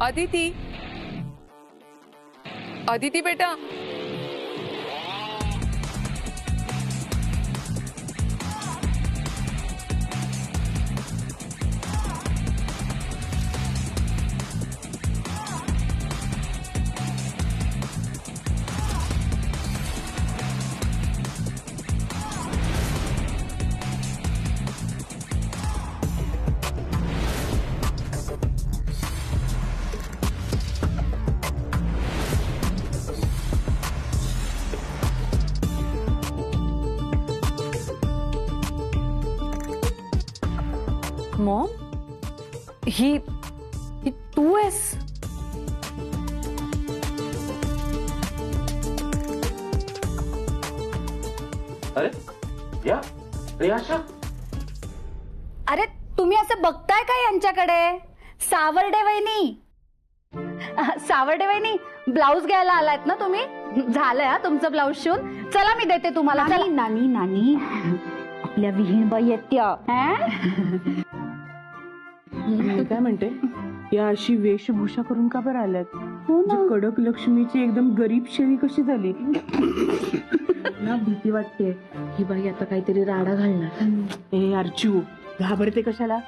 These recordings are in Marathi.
अदिती, अदिती बेटा, मॉम, ही तू आहेस? अरे या रियाशा, अरे तुम्ही असं बघताय का यांच्याकडे? सावर्डे वहिनी, सावर्डे वहिनी, ब्लाऊज घ्यायला आलायत ना तुम्ही? झालंय हा तुमचं ब्लाऊज शिवून. चला मी देते तुम्हाला. नानी नानी नानी, आपल्या विहीणबाई येत्या. मी काय म्हणते, या अशी वेशभूषा करून का बरं आल्यात? म्हणजे कडक लक्ष्मीची एकदम गरीब शेळी कशी झाली ना? भीती वाटते, ही बाई आता काहीतरी राडा घालणार. ए अर्चू, घाबरते कशाला?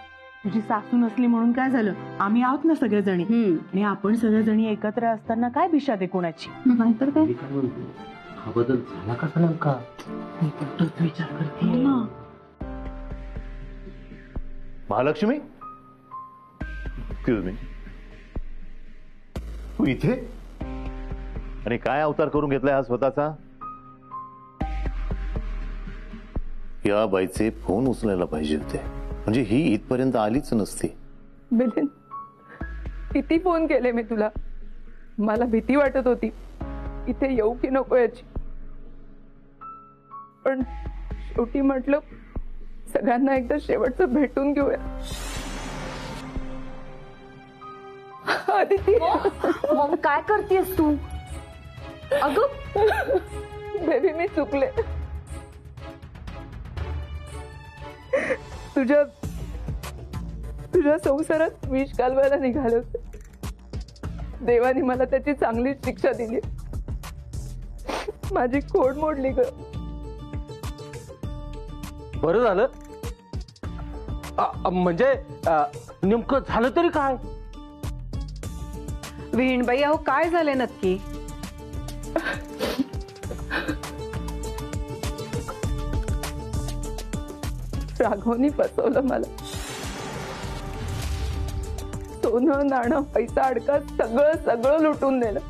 तुझी सासू नसली म्हणून काय झालं? आम्ही आहोत ना सगळेजणी. आणि आपण सगळेजणी एकत्र असताना काय भिषा दे कोणाची? नाहीतर काय? मी काय म्हणतो, हा बदल झाला कसा नेमका? मी पण तोच विचार करते ना. महालक्ष्मी, एक्सक्यूज मी, तू इथे? आणि काय अवतार करून घेतलाय हा स्वतःचा? या बाईचे फोन उचलायला पाहिजे होते, म्हणजे ही इथपर्यंत आलीच नसती. मिलिंद, किती फोन केले मी तुला. मला भीती वाटत होती इथे येऊ की नको याची, पण शेवटी म्हटलं सगळ्यांना एकदा शेवटचं भेटून घेऊया. अदिती, मॉम काय करतेस तू? अगं बेबी, मी चुकले. तुझ्या तुझ्या संसारात विष घालवायला निघाले होते. देवाने मला त्याची चांगली शिक्षा दिली. माझी खोड मोडली ग. बरं झालं. म्हणजे नेमकं झालं तरी काय? विहीणबाई, अहो काय झाले नक्की? राघवनी फसवलं मला. सोनं नाणं पैसा अडका सगळं सगळं लुटून नेलं.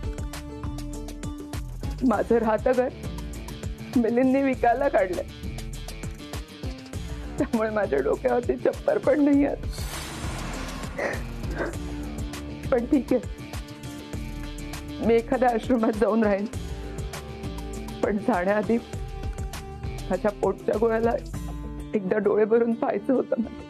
माझं राहतं घर मिलिंदने विकायला काढलंय. त्यामुळे माझ्या डोक्यावरती चप्पर पण नाही आहे. पण ठीक आहे, मी एखाद्या आश्रमात जाऊन राहीन. पण जाण्याआधी माझ्या पोटच्या गोळ्याला एकदा डोळे भरून पाहायचं होतं मला.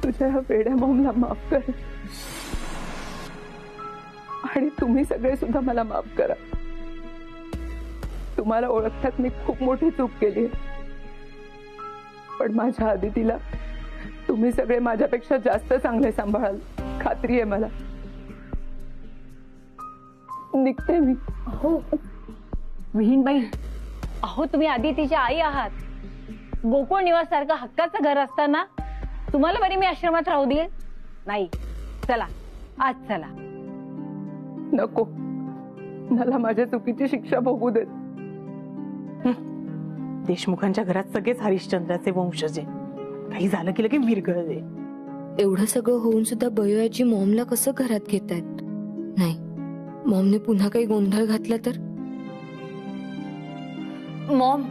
तुझ्या ह्या वेड्या मॉमला माफ कर, आणि तुम्ही सगळे सुद्धा मला माफ करा. तुम्हाला ओळखतात मी खूप मोठी चूक केली, पण माझ्या अदितीला तुम्ही सगळे माझ्यापेक्षा जास्त चांगले सांभाळाल, खात्री आहे मला. निघते मी. हो विहीणबाई, अहो तुम्ही आदितीच्या आई आहात. गोकुळ निवास सारखं हक्काचं घर असताना तुम्हाला बरी मी आश्रमात राहू देईल? नाही. चला आज चला. नको, मला माझ्या चुकीची शिक्षा भोगू देत. देशमुखांच्या घरात सगळेच हरिश्चंद्राचे वंशज आहे. काही झालं की लगेच विरघळले. एवढं सगळं होऊन सुद्धा बयोयाजी मॉमला कसं घरात घेतायत? नाही, मॉमने पुन्हा काही गोंधळ घातला तर? मॉम,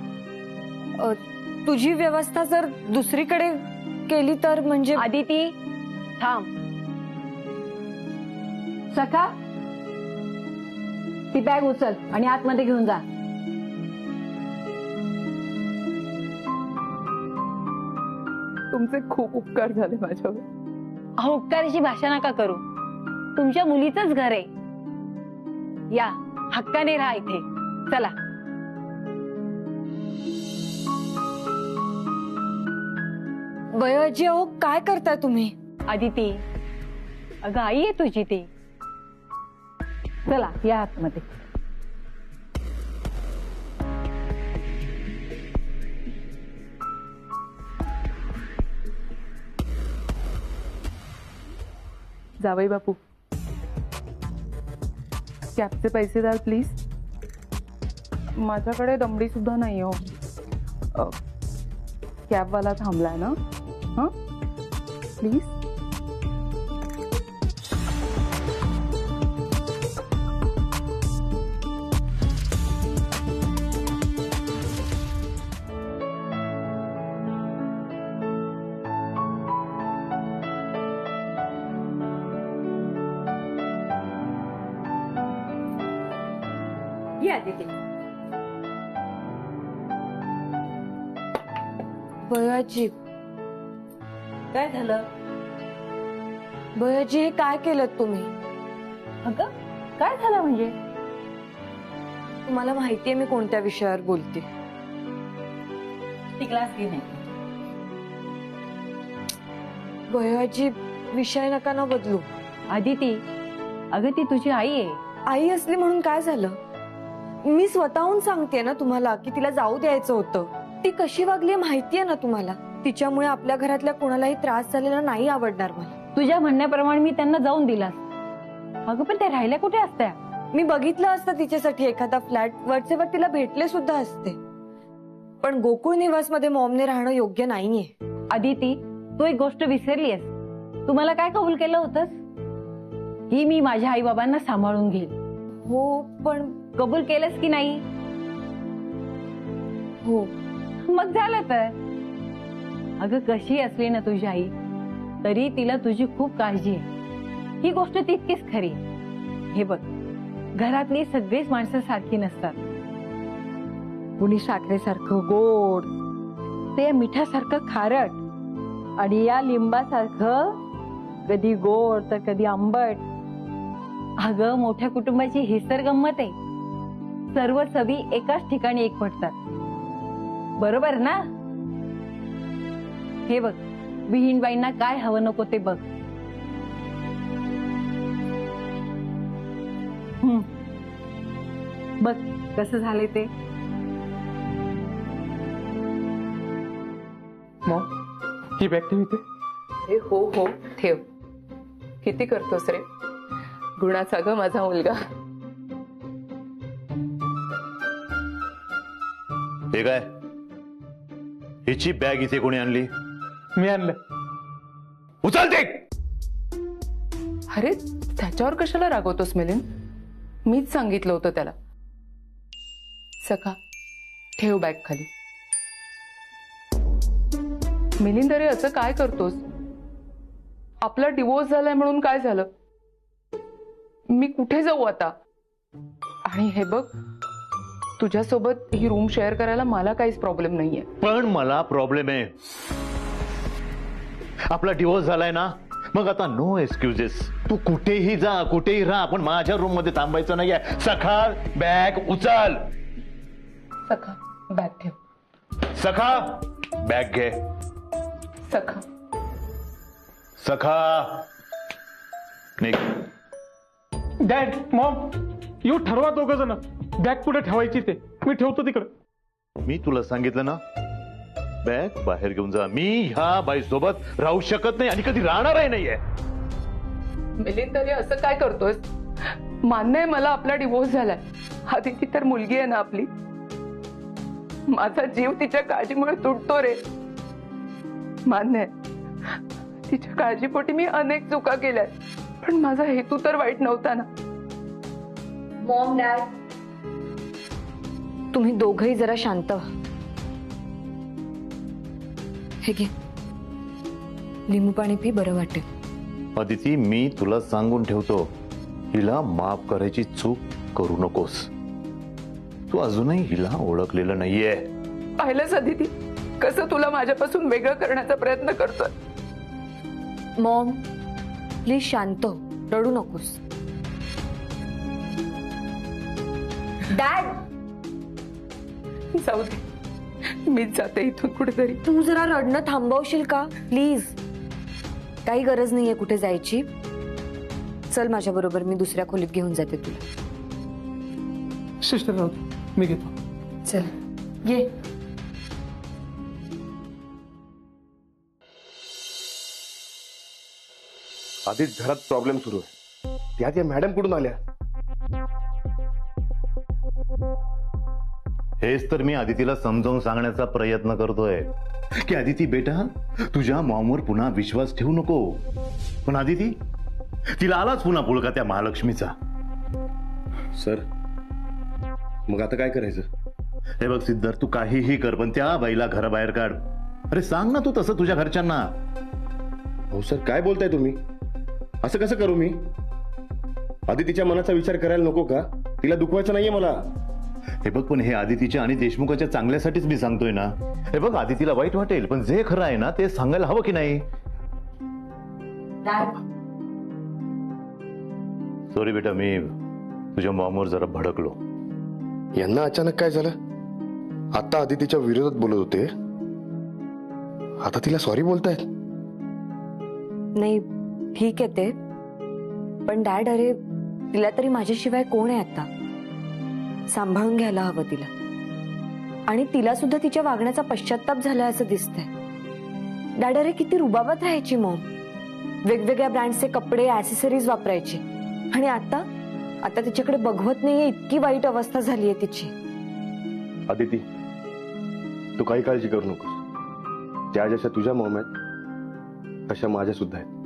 तुझी व्यवस्था जर दुसरीकडे केली तर? म्हणजे आदिती थांब. सखा, ती बॅग उचल आणि आतमध्ये घेऊन जा. तुमचे खूप उपकार झाले माझ्यावर. अहो उपकाराची भाषा नका करू. तुमच्या मुलीचंच घर आहे. या हक्काने राहा इथे. चला. बयाजी अहो काय करताय तुम्ही? आदिती, अगं आई आहे तुझी ती. चला या आतमध्ये. जावई बापू, कॅबचे पैसे द्याल प्लीज. माझ्याकडे दमडी सुद्धा नाही हो. कॅबवाला थांबलाय ना. हां प्लीज. या आदिती. बयाजी काय झालं? बयाजी हे काय केलं तुम्ही? अगं काय झालं म्हणजे? तुम्हाला माहितीये मी कोणत्या विषयावर बोलते. ती ग्लास घे. नाही बयाजी विषय नका ना बदलू. आदिती, अगं ती तुझी आई आहे. आई असली म्हणून काय झालं? मी स्वतःहून सांगते ना तुम्हाला की तिला जाऊ द्यायचं होतं. ती कशी वागली माहितीये ना तुम्हाला. तिच्यामुळे आपल्या घरातल्या कोणालाही त्रास झालेला नाही आवडणार मला. तुझ्या म्हणण्याप्रमाणे मी त्यांना जाऊन दिलास. अगं पण त्या राहिल्या कुठे असत्या? मी बघितलं असतं तिच्यासाठी एखादा फ्लॅट. वरचेवर तिला भेटले सुद्धा असते. पण गोकुळ निवासमध्ये मॉमने राहणं योग्य नाहीये. आदिती, तू एक गोष्ट विसरलीस. तुम्हाला काय कबूल केलं होतंस? ही मी माझ्या आई बाबांना सांभाळून घेईल. हो पण कबूल केलंस की नाही? हो. मग झालं तर. अगं कशी असली ना तुझी आई, तरी तिला तुझी खूप काळजी आहे. ही गोष्ट तितकीच खरी. हे बघ, घरातली सगळीच माणसं सारखी नसतात. कुणी साखरेसारखं गोड, ते मिठासारखं खारट, आणि या लिंबासारखं कधी गोड तर कधी आंबट. अगं मोठ्या कुटुंबाची ही तर गंमत आहे. सर्व चवी एकाच ठिकाणी एक पडतात. बरोबर ना? हे बघ, विहीणबाईंना काय हवं नको ते बघ. बघ कसं झालंय ते. मग ही बॅग ठेव इथे. हे हो हो ठेव. किती करतोस रे गुणाचा ग माझा मुलगा. हे काय? हिची बॅग इथे कोणी आणली? मी आणलं. उचलते. अरे त्याच्यावर कशाला रागवतोस मिलिंद? मीच सांगितलं होतं त्याला. सखा ठेव बॅग खाली. मिलिंद अरे असं काय करतोस? आपला डिवोर्स झालाय म्हणून काय झालं? मी कुठे जाऊ आता? आणि हे बघ, तुझ्यासोबत ही रूम शेअर करायला मला काहीच प्रॉब्लेम नाहीये. पण मला प्रॉब्लेम आहे. आपला डिवोर्स झालाय ना, मग आता नो एक्सक्युजेस. तू कुठेही जा, कुठेही राहा, पण माझ्या रूम मध्ये थांबायचं नाहीये. सखा बॅग उचल. सखा बॅग ठेव. सखा बॅग घे. सखा सखा निघ. डॅड, मॉम, येऊ ठरवा दोघ जण. बॅग कुठे ठेवायची ते मी ठेवतो तिकडे. मी तुला सांगितलं ना, बॅग बाहेर घेऊन जा. मी ह्या बाई सोबत राहू शकत नाही आणि कधी राहणारही नाहीये. मिलिंद अरे असं काय करतोस? मान्य आहे मला आपला डिवोर्स झालाय. आदिती तर मुलगी आहे ना आपली. माझा जीव तिच्या काळजीमुळे तुटतो रे. मान्य आहे तिच्या काळजीपोटी मी अनेक चुका केल्यात, पण माझा हेतू तर वाईट नव्हता ना. मॉम डॅड, तुम्ही दोघही जरा शांत व्हा. हे घे, लिंबू पाणी पी, बरं वाटेल. अदिती, मी तुला सांगून ठेवतो, हिला माफ करायची चूक करू नकोस. तू अजूनही हिला ओळखलेलं नाहीये. पाहिलंच अदिती कसं तुला माझ्यापासून वेगळं करण्याचा प्रयत्न करतोय. मॉम, प्लीज शांत हो, रडू नकोस. डॅड, जाऊ दे, मीच जाते इथून कुठेतरी. तू जरा रडणं थांबवशील का प्लीज? काही गरज नाहीये कुठे जायची. चल माझ्या बरोबर, मी दुसऱ्या खोलीत घेऊन जाते तुला. सिस्टर राहू दे, मी घेतो. चल ये. आधीच घरात प्रॉब्लेम सुरू आहे, त्यात या मॅडम कुठून आल्या? हेच तर मी आदितीला समजावून सांगण्याचा प्रयत्न करतोय की आदिती बेटा, तुझ्या मॉमवर पुन्हा विश्वास ठेवू नको. पण आदिती, तिला आलाच पुन्हा पुळका त्या महालक्ष्मीचा. सर, मग आता काय करायचं? हे बघ सिद्धार्थ, तू काहीही कर, पण त्या बाईला घराबाहेर काढ. अरे सांग ना तू तसं तुझ्या घरच्यांना. हो सर, काय बोलताय तुम्ही? असं कसं करू मी? आदितीच्या मनाचा विचार करायला नको का? तिला दुखवायचं नाहीये मला. हे बघ, पण हे आदितीच्या आणि देशमुखाच्या चांगल्यासाठीच मी सांगतोय ना. हे बघ, आदितीला वाईट वाटेल, पण जे खरं आहे ना ते सांगायला हवं की नाही? सॉरी बेटा, मी तुझ्या मॉमवर जरा भडकलो. यांना अचानक काय झालं? आता आदितीच्या विरोधात बोलत होते, आता तिला सॉरी बोलतायत. नाही ठीक आहे ते, पण डॅड, अरे तिला तरी माझ्याशिवाय कोण आहे आता? सांभाळून घ्यायला हवं तिला. आणि तिला सुद्धा तिच्या वागण्याचा पश्चाताप झाला असं दिसतंय. डॅड, अरे किती रुबाबात राहायची मॉम. वेगवेगळ्या ब्रँडचे कपडे, ऍसेसरीज वापरायची. आणि आता आता तिच्याकडे बघवत नाहीये, इतकी वाईट अवस्था झालीये तिची. आदिती, तू काही काळजी करू नकोस. त्या जशा तुझ्या मॉम आहेत तशा माझ्या सुद्धा आहेत.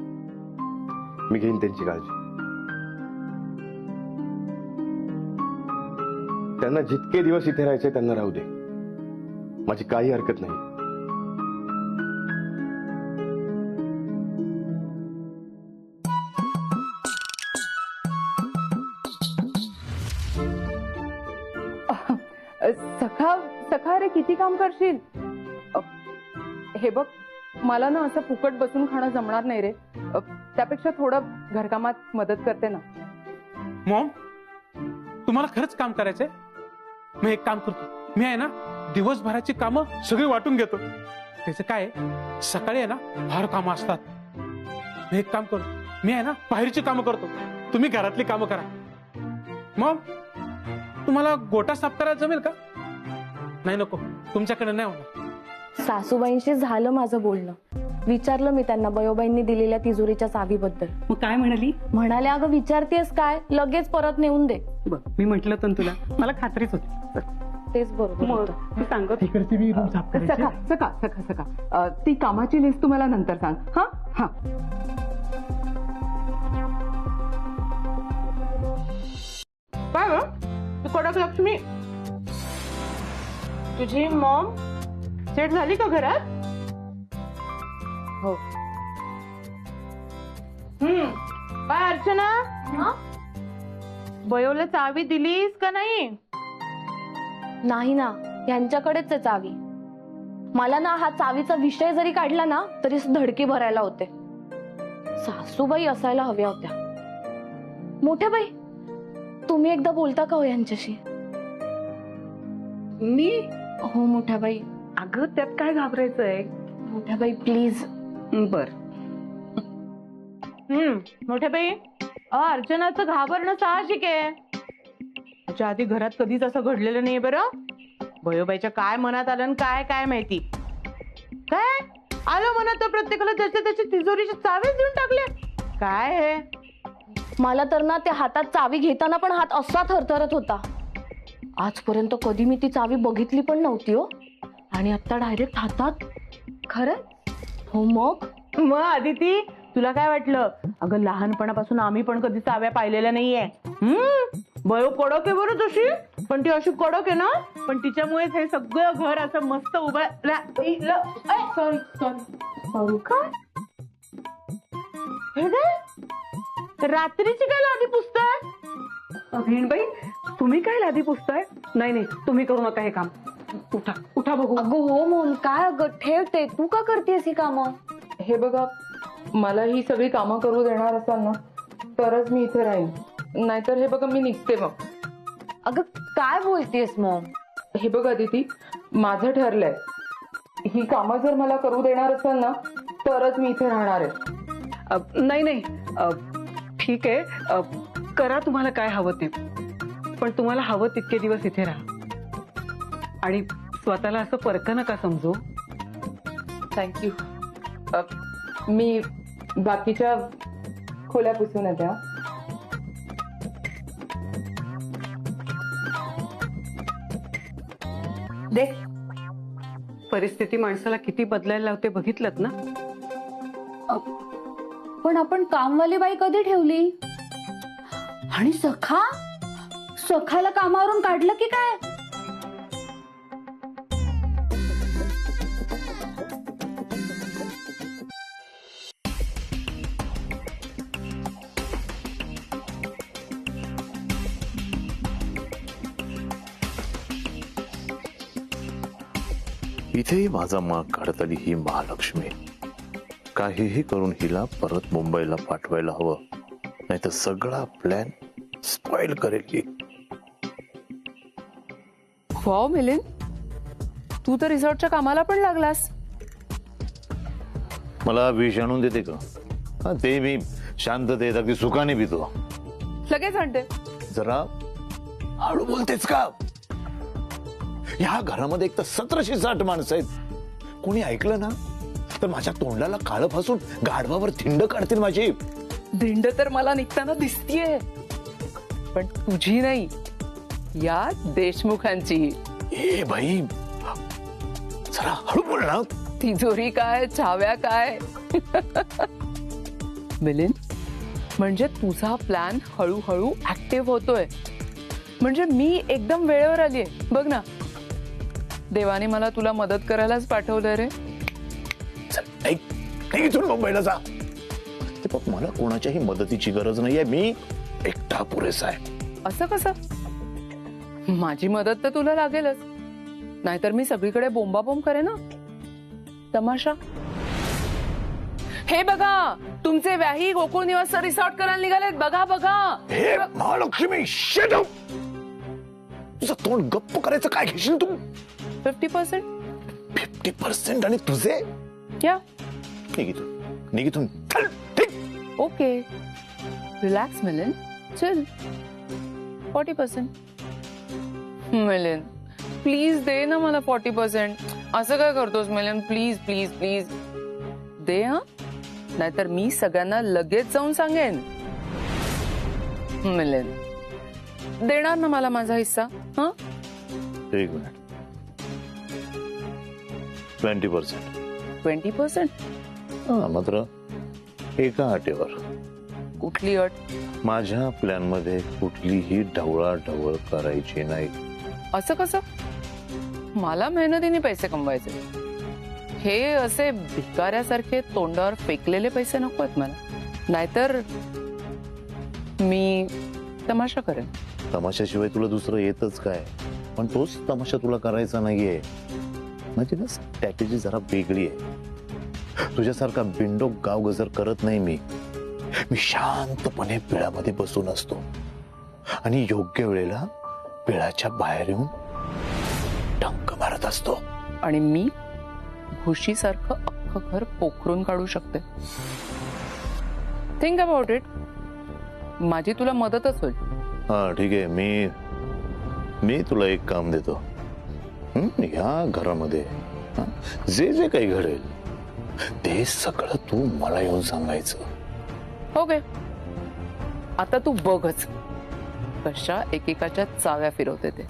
मी घेईन त्यांची काळजी. त्यांना जितके दिवस इथे राहायचे त्यांना राहू दे, माझी काही हरकत नाही. सखा रे, किती काम करशील? हे बघ, मला ना असं फुकट बसून खाणं जमणार नाही रे. त्यापेक्षा थोडं घरकामात मदत करते ना. मॉम, तुम्हाला खरंच काम करायचंय? मी एक काम करतो, मी आहे ना दिवसभराची कामं सगळी वाटून घेतो. त्याचं काय आहे, सकाळी आहे ना फार कामं असतात. मी एक काम करतो, मी आहे ना बाहेरची कामं करतो, तुम्ही घरातली कामं करा. मॉम, तुम्हाला गोटा साफ करायला जमेल का? नाही नको, तुमच्याकडे नाही होणार. सासूबाईंशी झालं माझं बोलणं. विचारलं मी त्यांना बयोबाईंनी दिलेल्या तिजोरीच्या चावीबद्दल. मग काय म्हणाली? म्हणाले, अगं विचारतेस काय, लगेच परत नेऊन दे. बघ, मी म्हटलं तर तुला, मला खात्रीच होती. तेच बरोबर होतं. ती सांगत तिकडची बी रूम साफ करायची. सखा, ती कामाची लिस्ट तुम्हाला नंतर सांग. हा हा. काय कडक लक्ष्मी, तुझी मॉम सेट झाली का घरात? हो. काय अर्चना, बयोला चावी दिलीस का नाही? नाही ना, यांच्याकडेच आहे चावी. मला ना हा चावीचा विषय जरी काढला ना तरी धडकी भरायला होते. सासूबाई असायला हव्या होत्या. मोठ्या बाई, तुम्ही एकदा बोलता का हो यांच्याशी? मी? हो मोठ्या बाई. अगं त्यात काय घाबरायचंय? मोठ्या बाई प्लीज. बर. मोठ्या बाई, अर्चनाचं घाबरणं साहजिक आहे. त्याच्या आधी घरात कधीच असं घडलेलं नाही बरं. भयोबाईच्या काय मनात आलं काय काय माहिती. काय आलं मनात तर प्रत्येकाला त्याच्या तिजोरीची चावीच देऊन टाकले. काय हे? मला तर ना त्या हातात चावी घेताना पण हात असा थरथरत होता. आजपर्यंत कधी मी ती चावी बघितली पण नव्हती हो. आणि आता डायरेक्ट हातात. खरं? हो. मग आदिती, तुला काय वाटलं? अगं लहानपणापासून आम्ही पण कधी चाव्या पाहिलेल्या नाहीये. बयो कडक आहे बरं तशी, पण ती अशी कडक आहे ना, पण तिच्यामुळेच हे सगळं घर असं मस्त उभं राहिलं. Sorry sorry. काय हे काय रात्रीची काय लादी पुसताय? भिणबाई, तुम्ही काय लादी पुसताय? नाही, तुम्ही करू नका हे काम. उठा बघू. अगं हो मॉम, काय अगं ठेवते, तू का करतेस ही कामं? हे बघा, मला ही सगळी कामं करू देणार असाल ना तरच मी इथे राहीन, नाहीतर हे बघा मी निघते मग. अगं काय बोलतेस मॉम? हे बघ अदिती, माझं ठरलंय, ही कामं जर मला करू देणार असाल ना तरच मी इथे राहणार आहे. नाही नाही, ठीक आहे, करा तुम्हाला काय हवं ते, पण तुम्हाला हवं तितके दिवस इथे राहा आणि स्वतःला असं परकं नका समजू. थँक्यू. मी बाकीच्या खोल्या पुसून येते. देख, परिस्थिती माणसाला किती बदलायला लावते बघितलंत ना. पण आपण कामवाली बाई कधी ठेवली? आणि सखाला कामावरून काढलं की काय? इथेही माझा माग काढत आली ही महालक्ष्मी. काहीही करून हिला परत मुंबईला पाठवायला हवं, नाही तर सगळा प्लॅन स्पॉइल करेल ही. वाव मिलिंद, तू तर रिसॉर्टच्या कामाला पण लागलास. मला विष आणून देते का? हा, ते मी शांततेत अगदी सुखाने पितो. लगेच आणते. जरा हळू बोलतेच का? ह्या घरामध्ये एक तर 1760 माणसं आहेत. कोणी ऐकलं ना तर माझ्या तोंडाला काळं फासून गाढवावर थिंड काढतील माझी. धिंड तर मला निघताना दिसतीये, पण तुझी नाही, या देशमुखांची. ए भाई, जरा हळू बोल ना. तिजोरी काय, छाव्या काय. मिलिंद, म्हणजे तुझा प्लॅन हळूहळू ऍक्टिव्ह होतोय. म्हणजे मी एकदम वेळेवर आलीये बघ ना. देवाने मला तुला मदत करायलाच पाठवलंय रे. चल, इथून मुंबईला जा. ते बघ, मला कोणाच्याही मदतीची गरज नाहीये, मी एकटा पुरेसा आहे. असं कसं? माझी मदत तर तुला लागेलच, नाहीतर मी सगळीकडे बोंबाबोंब करेन ना. तमाशा. हे बघा, तुमचे व्याही गोकुळ निवास रिसॉर्ट करायला निघालेत. बघा बघा. हे महालक्ष्मी, शट अप. तुझं तोंड गप्प करायचं काय घेशील तू? 50%. 50% आणि तुझे? या निघितून चल. ओके, रिलॅक्स मिलिंद, चल. 40%. मिलिंद प्लीज दे ना मला 40%. असं काय करतोस मिलिंद? प्लीज प्लीज प्लीज दे हा, नाहीतर मी सगळ्यांना लगेच जाऊन सांगेन. मिलिंद देणार ना मला माझा हिस्सा? हा, 1 मिनिट. 20%. 20%? मात्र एका अटीवर. कुठली अट? माझ्या प्लॅन मध्ये कुठलीही ढवळाढवळ करायची नाही. असं कसं? मला मेहनतीने पैसे कमवायचे. हे असे भिकाऱ्यासारखे तोंडावर फेकलेले पैसे नको आहेत मला, नाहीतर मी तमाशा करेन. तमाशाशिवाय तुला दुसरं येतच काय? पण तोच तमाशा तुला करायचा नाहीये. माझी ना स्ट्रॅटेजी जरा वेगळी आहे. तुझ्यासारखा बिंडोक गाव गजर करत नाही मी. मी शांतपणे पिळामध्ये बसून असतो आणि योग्य वेळेला पिळाच्या बाहेर येऊन डंक मारत असतो. आणि मी भुशीसारखं अख्खं घर पोखरून काढू शकते. Think about it. माझी तुला मदतच होईल. हा ठीक आहे, मी तुला एक काम देतो. ह्या घरामध्ये जे जे काही घडेल ते सगळं तू मला येऊन सांगायचं. ओके, आता तू बघच कशा एकेकाच्या चाव्या फिरवते ते.